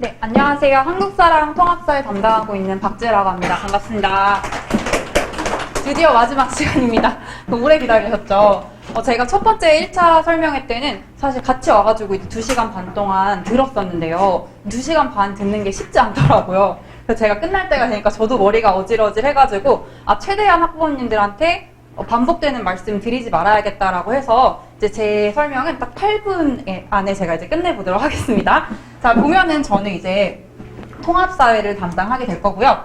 네, 안녕하세요. 한국사랑 통합사회 담당하고 있는 박지라고 합니다. 반갑습니다. 드디어 마지막 시간입니다. 오래 기다리셨죠? 제가 첫 번째 1차 설명회 때는 사실 같이 와가지고 이제 2시간 반 동안 들었었는데요. 2시간 반 듣는 게 쉽지 않더라고요. 그래서 제가 끝날 때가 되니까 저도 머리가 어질어질해가지고 최대한 학부모님들한테 반복되는 말씀 드리지 말아야겠다라고 해서 이제 제 설명은 딱 8분 안에 제가 이제 끝내보도록 하겠습니다. 자, 보면은 저는 이제 통합사회를 담당하게 될 거고요.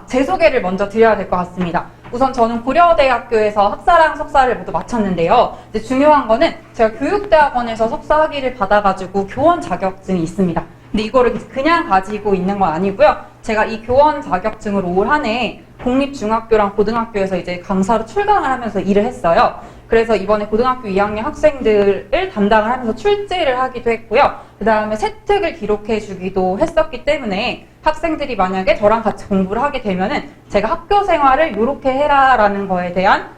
제 소개를 먼저 드려야 될 것 같습니다. 우선 저는 고려대학교에서 학사랑 석사를 모두 마쳤는데요. 이제 중요한 거는 제가 교육대학원에서 석사 학위를 받아가지고 교원 자격증이 있습니다. 근데 이거를 그냥 가지고 있는 건 아니고요. 제가 이 교원 자격증으로 올 한 해 공립중학교랑 고등학교에서 이제 강사로 출강을 하면서 일을 했어요. 그래서 이번에 고등학교 2학년 학생들을 담당을 하면서 출제를 하기도 했고요. 그 다음에 세특을 기록해 주기도 했었기 때문에 학생들이 만약에 저랑 같이 공부를 하게 되면은 제가 학교 생활을 이렇게 해라라는 거에 대한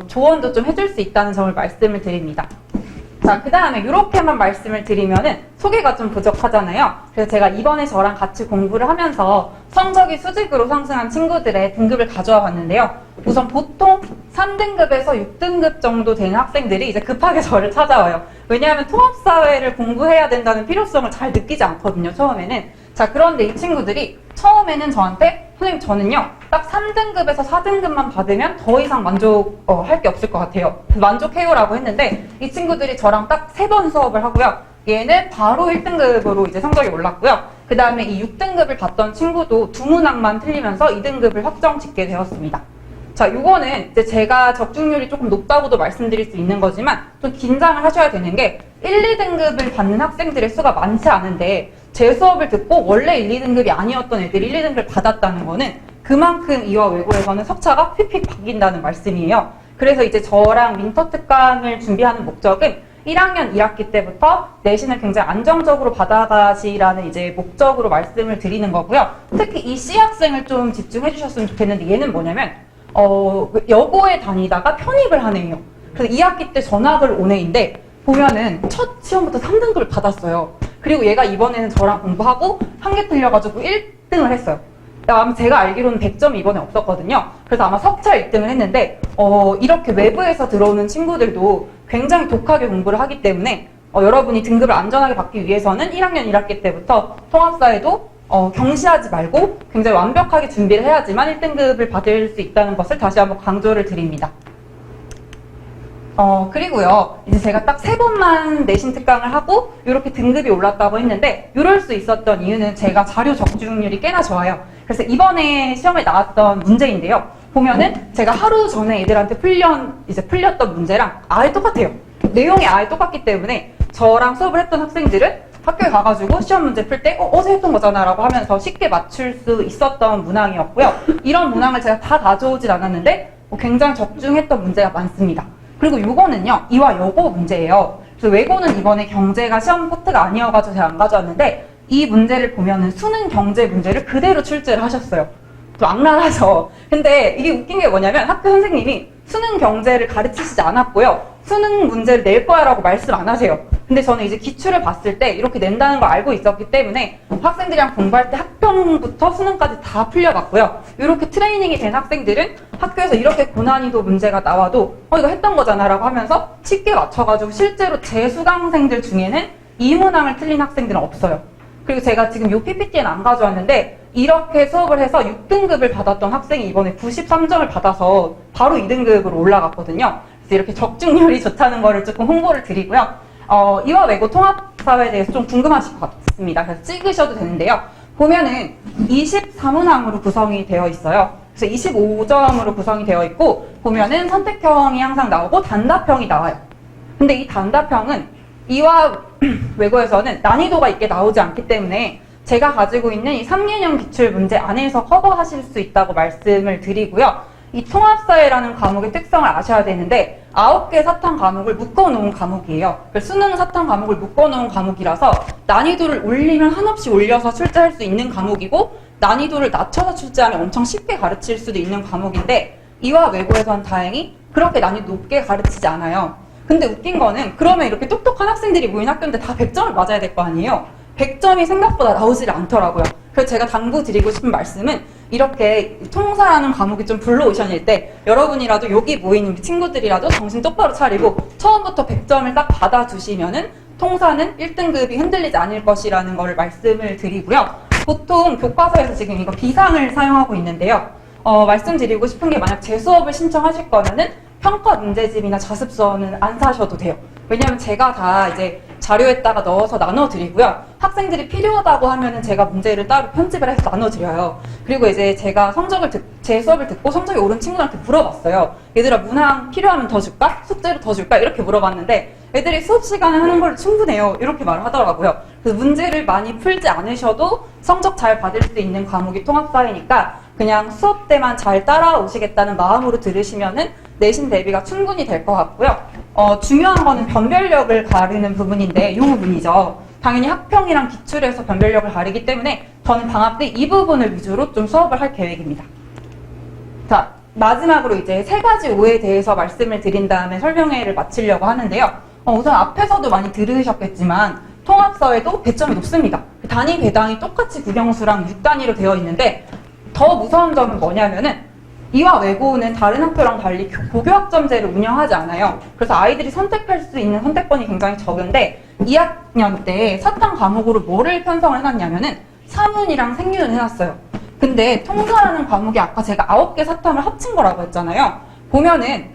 조언도 좀 해줄 수 있다는 점을 말씀을 드립니다. 자, 그 다음에 이렇게만 말씀을 드리면은 소개가 좀 부족하잖아요. 그래서 제가 이번에 저랑 같이 공부를 하면서 성적이 수직으로 상승한 친구들의 등급을 가져와 봤는데요. 우선 보통 3등급에서 6등급 정도 되는 학생들이 이제 급하게 저를 찾아와요. 왜냐하면 통합사회를 공부해야 된다는 필요성을 잘 느끼지 않거든요, 처음에는. 자, 그런데 이 친구들이 처음에는 저한테 선생님 저는요 딱 3등급에서 4등급만 받으면 더 이상 만족할 게 없을 것 같아요. 만족해요라고 했는데 이 친구들이 저랑 딱 3번 수업을 하고요. 얘는 바로 1등급으로 이제 성적이 올랐고요. 그 다음에 이 6등급을 받던 친구도 2문항만 틀리면서 2등급을 확정 짓게 되었습니다. 자, 요거는 이제 제가 적중률이 조금 높다고도 말씀드릴 수 있는 거지만 좀 긴장을 하셔야 되는 게 1, 2등급을 받는 학생들의 수가 많지 않은데 제 수업을 듣고 원래 1, 2등급이 아니었던 애들이 1, 2등급을 받았다는 거는 그만큼 이와 외고에서는 석차가 휙휙 바뀐다는 말씀이에요. 그래서 이제 저랑 윈터 특강을 준비하는 목적은 1학년 1학기 때부터 내신을 굉장히 안정적으로 받아가시라는 이제 목적으로 말씀을 드리는 거고요. 특히 이 C학생을 좀 집중해 주셨으면 좋겠는데 얘는 뭐냐면 여고에 다니다가 편입을 한 애예요. 그래서 2학기 때 전학을 온 애인데 보면은 첫 시험부터 3등급을 받았어요. 그리고 얘가 이번에는 저랑 공부하고 한 개 틀려가지고 1등을 했어요. 아마 제가 알기로는 100점이 이번에 없었거든요. 그래서 아마 석차 1등을 했는데 이렇게 외부에서 들어오는 친구들도 굉장히 독하게 공부를 하기 때문에 여러분이 등급을 안전하게 받기 위해서는 1학년 1학기 때부터 통합사회도 경시하지 말고 굉장히 완벽하게 준비를 해야지만 1등급을 받을 수 있다는 것을 다시 한번 강조를 드립니다. 그리고요, 이제 제가 딱 3번만 내신 특강을 하고 이렇게 등급이 올랐다고 했는데 이럴 수 있었던 이유는 제가 자료 적중률이 꽤나 좋아요. 그래서 이번에 시험에 나왔던 문제인데요. 보면은 제가 하루 전에 애들한테 풀렸던 문제랑 아예 똑같아요. 내용이 아예 똑같기 때문에 저랑 수업을 했던 학생들은 학교에 가가지고 시험 문제 풀 때 어제 했던 거잖아 라고 하면서 쉽게 맞출 수 있었던 문항이었고요. 이런 문항을 제가 다 가져오진 않았는데 굉장히 적중했던 문제가 많습니다. 그리고 요거는요, 이와 여고 문제예요. 그래서 외고는 이번에 경제가 시험 파트가 아니어가지고 제가 안 가져왔는데 이 문제를 보면은 수능 경제 문제를 그대로 출제를 하셨어요. 좀 악랄하죠. 근데 이게 웃긴 게 뭐냐면 학교 선생님이 수능 경제를 가르치시지 않았고요. 수능 문제를 낼 거야 라고 말씀 안 하세요. 근데 저는 이제 기출을 봤을 때 이렇게 낸다는 걸 알고 있었기 때문에 학생들이랑 공부할 때 학평부터 수능까지 다 풀려봤고요. 이렇게 트레이닝이 된 학생들은 학교에서 이렇게 고난이도 문제가 나와도 이거 했던 거잖아 라고 하면서 쉽게 맞춰가지고 실제로 제 수강생들 중에는 이 문항을 틀린 학생들은 없어요. 그리고 제가 지금 이 PPT는 안 가져왔는데 이렇게 수업을 해서 6등급을 받았던 학생이 이번에 93점을 받아서 바로 2등급으로 올라갔거든요. 그래서 이렇게 적중률이 좋다는 거를 조금 홍보를 드리고요. 이와 외고 통합사회에 대해서 좀 궁금하실 것 같습니다. 그래서 찍으셔도 되는데요. 보면은 24문항으로 구성이 되어 있어요. 그래서 25점으로 구성이 되어 있고 보면은 선택형이 항상 나오고 단답형이 나와요. 근데 이 단답형은 이와 외고에서는 난이도가 있게 나오지 않기 때문에 제가 가지고 있는 이 3개년 기출 문제 안에서 커버하실 수 있다고 말씀을 드리고요. 이 통합사회라는 과목의 특성을 아셔야 되는데 9개 사탐 과목을 묶어놓은 과목이에요. 수능 사탐 과목을 묶어놓은 과목이라서 난이도를 올리면 한없이 올려서 출제할 수 있는 과목이고 난이도를 낮춰서 출제하면 엄청 쉽게 가르칠 수도 있는 과목인데 이와 외고에서는 다행히 그렇게 난이도 높게 가르치지 않아요. 근데 웃긴 거는 그러면 이렇게 똑똑한 학생들이 모인 학교인데 다 100점을 맞아야 될 거 아니에요. 100점이 생각보다 나오질 않더라고요. 그래서 제가 당부드리고 싶은 말씀은 이렇게 통사라는 과목이 좀 블루오션일 때 여러분이라도 여기 모인 우리 친구들이라도 정신 똑바로 차리고 처음부터 100점을 딱 받아주시면은 통사는 1등급이 흔들리지 않을 것이라는 걸 말씀을 드리고요. 보통 교과서에서 지금 이거 비상을 사용하고 있는데요. 말씀드리고 싶은 게 만약 재수업을 신청하실 거면은 평가 문제집이나 자습서는 안 사셔도 돼요. 왜냐면 제가 다 이제 자료에다가 넣어서 나눠드리고요. 학생들이 필요하다고 하면은 제가 문제를 따로 편집을 해서 나눠드려요. 그리고 이제 제가 제 수업을 듣고 성적이 오른 친구들한테 물어봤어요. 얘들아, 문항 필요하면 더 줄까? 숙제로 더 줄까? 이렇게 물어봤는데 애들이 수업 시간에 하는 걸 충분해요. 이렇게 말을 하더라고요. 그래서 문제를 많이 풀지 않으셔도 성적 잘 받을 수 있는 과목이 통합사회니까 그냥 수업 때만 잘 따라오시겠다는 마음으로 들으시면은 내신 대비가 충분히 될 것 같고요. 중요한 거는 변별력을 가르는 부분인데 이 부분이죠. 당연히 학평이랑 기출에서 변별력을 가르기 때문에 저는 방학 때 이 부분을 위주로 좀 수업을 할 계획입니다. 자, 마지막으로 이제 3가지 오해에 대해서 말씀을 드린 다음에 설명회를 마치려고 하는데요. 우선 앞에서도 많이 들으셨겠지만 통합사회도 배점이 높습니다. 단위 배당이 똑같이 국영수랑 6단위로 되어 있는데 더 무서운 점은 뭐냐면은 이화 외고는 다른 학교랑 달리 고교학점제를 운영하지 않아요. 그래서 아이들이 선택할 수 있는 선택권이 굉장히 적은데 2학년 때 사탐 과목으로 뭐를 편성을 해놨냐면은 사문이랑 생윤을 해놨어요. 근데 통사라는 과목이 아까 제가 9개 사탐을 합친 거라고 했잖아요. 보면은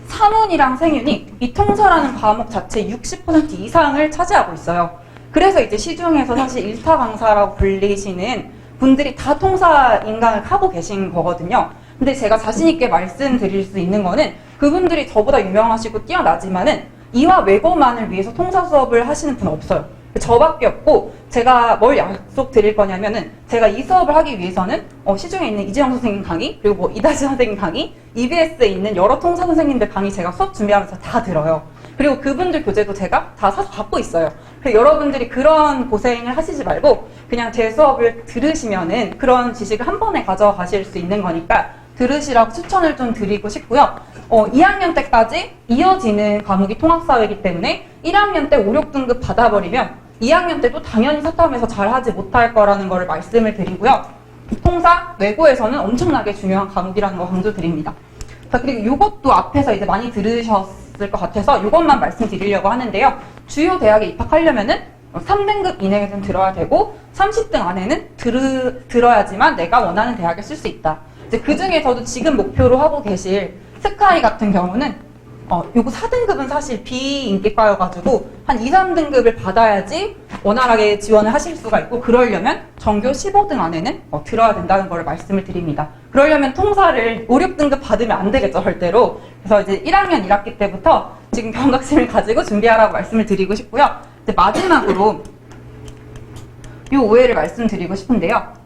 사문이랑 생윤이 이 통사라는 과목 자체의 60% 이상을 차지하고 있어요. 그래서 이제 시중에서 사실 일타 강사라고 불리시는 분들이 다 통사 인강을 하고 계신 거거든요. 근데 제가 자신있게 말씀드릴 수 있는 거는 그분들이 저보다 유명하시고 뛰어나지만은 이화 외고만을 위해서 통사 수업을 하시는 분은 없어요. 저밖에 없고 제가 뭘 약속 드릴 거냐면은 제가 이 수업을 하기 위해서는 시중에 있는 이지영 선생님 강의 그리고 뭐 이다지 선생님 강의 EBS에 있는 여러 통사 선생님들 강의 제가 수업 준비하면서 다 들어요. 그리고 그분들 교재도 제가 다 사서 갖고 있어요. 그래서 여러분들이 그런 고생을 하시지 말고 그냥 제 수업을 들으시면은 그런 지식을 한 번에 가져가실 수 있는 거니까 들으시라고 추천을 좀 드리고 싶고요. 2학년 때까지 이어지는 과목이 통합사회이기 때문에 1학년 때 5, 6등급 받아버리면 2학년 때도 당연히 사탐에서 잘하지 못할 거라는 거를 말씀을 드리고요. 통사, 외고에서는 엄청나게 중요한 과목이라는 거 강조드립니다. 자, 그리고 이것도 앞에서 이제 많이 들으셨을 것 같아서 이것만 말씀드리려고 하는데요. 주요 대학에 입학하려면은 3등급 이내에는 들어야 되고 30등 안에는 들어야지만 내가 원하는 대학에 쓸 수 있다. 이제 그 중에서도 지금 목표로 하고 계실 스카이 같은 경우는 요거 4등급은 사실 비인기과여가지고 한 2, 3등급을 받아야지 원활하게 지원을 하실 수가 있고 그러려면 전교 15등 안에는 들어야 된다는 걸 말씀을 드립니다. 그러려면 통사를 5, 6등급 받으면 안 되겠죠, 절대로. 그래서 이제 1학년 1학기 때부터 지금 경각심을 가지고 준비하라고 말씀을 드리고 싶고요. 이제 마지막으로 이 오해를 말씀드리고 싶은데요.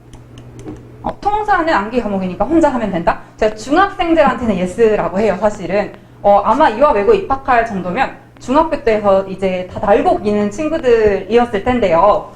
통사는 암기 과목이니까 혼자 하면 된다? 제가 중학생들한테는 예스라고 해요, 사실은. 아마 이화 외고 입학할 정도면 중학교 때서 이제 다 날고 있는 친구들이었을 텐데요.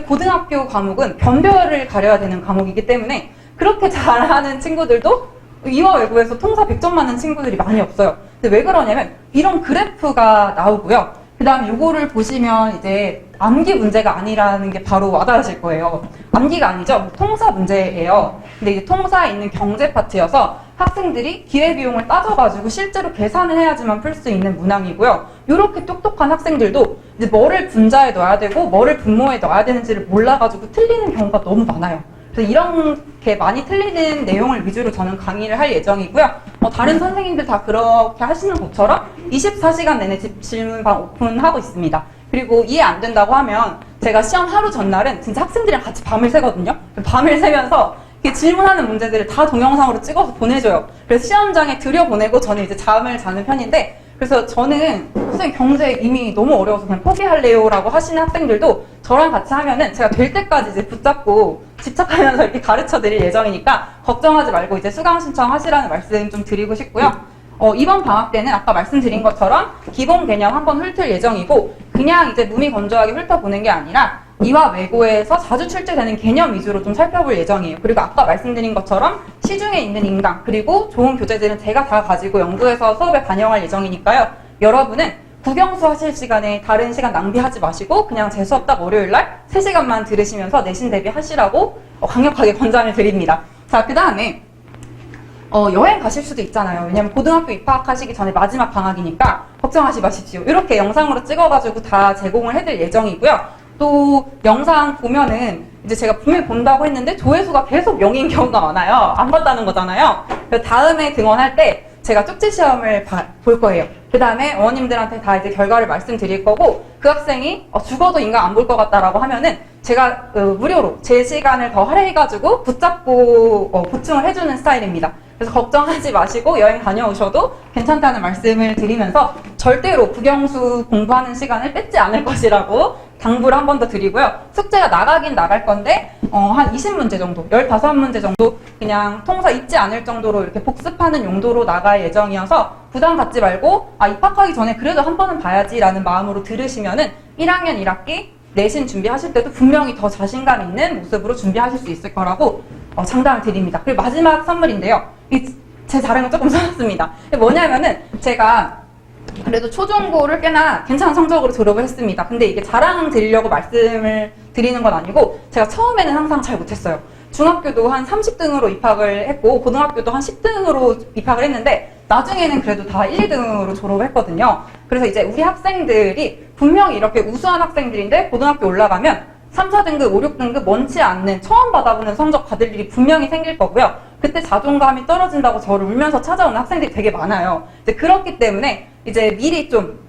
고등학교 과목은 변별을 가려야 되는 과목이기 때문에 그렇게 잘하는 친구들도 이화 외고에서 통사 100점 맞는 친구들이 많이 없어요. 근데 왜 그러냐면 이런 그래프가 나오고요. 그 다음에 요거를 보시면 이제 암기 문제가 아니라는 게 바로 와닿으실 거예요. 암기가 아니죠. 통사 문제예요. 근데 이제 통사에 있는 경제 파트여서 학생들이 기회비용을 따져가지고 실제로 계산을 해야지만 풀 수 있는 문항이고요. 이렇게 똑똑한 학생들도 이제 뭐를 분자에 넣어야 되고 뭐를 분모에 넣어야 되는지를 몰라가지고 틀리는 경우가 너무 많아요. 그래서 이렇게 많이 틀리는 내용을 위주로 저는 강의를 할 예정이고요. 다른 선생님들 다 그렇게 하시는 것처럼 24시간 내내 질문방 오픈하고 있습니다. 그리고 이해 안 된다고 하면 제가 시험 하루 전날은 진짜 학생들이랑 같이 밤을 새거든요. 밤을 새면서 질문하는 문제들을 다 동영상으로 찍어서 보내줘요. 그래서 시험장에 들여보내고 저는 이제 잠을 자는 편인데 그래서 저는 선생님 경제 이미 너무 어려워서 그냥 포기할래요 라고 하시는 학생들도 저랑 같이 하면은 제가 될 때까지 이제 붙잡고 집착하면서 이렇게 가르쳐 드릴 예정이니까 걱정하지 말고 이제 수강 신청하시라는 말씀 좀 드리고 싶고요. 이번 방학 때는 아까 말씀드린 것처럼 기본 개념 한번 훑을 예정이고 그냥 이제 눈이 건조하게 훑어보는 게 아니라 이화 외고에서 자주 출제되는 개념 위주로 좀 살펴볼 예정이에요. 그리고 아까 말씀드린 것처럼 시중에 있는 인강 그리고 좋은 교재들은 제가 다 가지고 연구해서 수업에 반영할 예정이니까요. 여러분은 국영수 하실 시간에 다른 시간 낭비하지 마시고 그냥 제 수업 딱 월요일날 3시간만 들으시면서 내신 대비하시라고 강력하게 권장을 드립니다. 자, 그 다음에 여행 가실 수도 있잖아요. 왜냐면 고등학교 입학하시기 전에 마지막 방학이니까 걱정하지 마십시오. 이렇게 영상으로 찍어가지고 다 제공을 해드릴 예정이고요. 또 영상 보면은 이제 제가 분명히 본다고 했는데 조회수가 계속 0인 경우가 많아요. 안 봤다는 거잖아요. 그래서 다음에 등원할 때 제가 쪽지 시험을 볼 거예요. 그 다음에 어머님들한테 다 이제 결과를 말씀드릴 거고, 그 학생이 죽어도 인강 안 볼 것 같다라고 하면은 제가 무료로 제 시간을 더 할애해가지고 붙잡고 보충을 해주는 스타일입니다. 그래서 걱정하지 마시고 여행 다녀오셔도 괜찮다는 말씀을 드리면서 절대로 국영수 공부하는 시간을 뺏지 않을 것이라고 당부를 한 번 더 드리고요. 숙제가 나가긴 나갈 건데 한 20문제 정도, 15문제 정도 그냥 통사 잊지 않을 정도로 이렇게 복습하는 용도로 나갈 예정이어서 부담 갖지 말고 입학하기 전에 그래도 한 번은 봐야지라는 마음으로 들으시면은 1학년 1학기 내신 준비하실 때도 분명히 더 자신감 있는 모습으로 준비하실 수 있을 거라고 장담을 드립니다. 그리고 마지막 선물인데요. 제 자랑은 조금 써놨습니다. 뭐냐면은 제가 그래도 초중고를 꽤나 괜찮은 성적으로 졸업을 했습니다. 근데 이게 자랑 드리려고 말씀을 드리는 건 아니고 제가 처음에는 항상 잘 못했어요. 중학교도 한 30등으로 입학을 했고 고등학교도 한 10등으로 입학을 했는데 나중에는 그래도 다 1, 2등으로 졸업을 했거든요. 그래서 이제 우리 학생들이 분명히 이렇게 우수한 학생들인데 고등학교 올라가면 3, 4등급, 5, 6등급 원치 않는 처음 받아보는 성적 받을 일이 분명히 생길 거고요. 그때 자존감이 떨어진다고 저를 울면서 찾아오는 학생들이 되게 많아요. 이제 그렇기 때문에 이제 미리 좀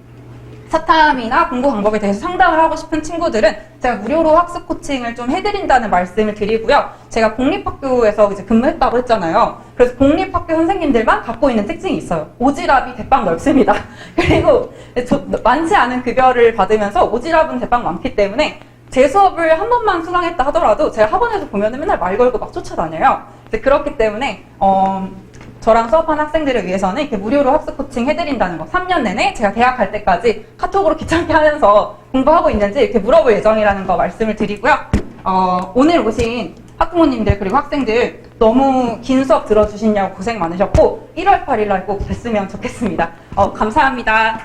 사탐이나 공부 방법에 대해서 상담을 하고 싶은 친구들은 제가 무료로 학습 코칭을 좀 해드린다는 말씀을 드리고요. 제가 공립학교에서 이제 근무했다고 했잖아요. 그래서 공립학교 선생님들만 갖고 있는 특징이 있어요. 오지랖이 대빵 넓습니다. 그리고 많지 않은 급여를 받으면서 오지랖은 대빵 많기 때문에 제 수업을 한 번만 수강했다 하더라도 제가 학원에서 보면은 맨날 말 걸고 막 쫓아다녀요. 그렇기 때문에 저랑 수업한 학생들을 위해서는 이렇게 무료로 학습 코칭 해드린다는 거 3년 내내 제가 대학 갈 때까지 카톡으로 귀찮게 하면서 공부하고 있는지 이렇게 물어볼 예정이라는 거 말씀을 드리고요. 오늘 오신 학부모님들 그리고 학생들 너무 긴 수업 들어주시냐고 고생 많으셨고 1월 8일 날 꼭 뵀으면 좋겠습니다. 감사합니다.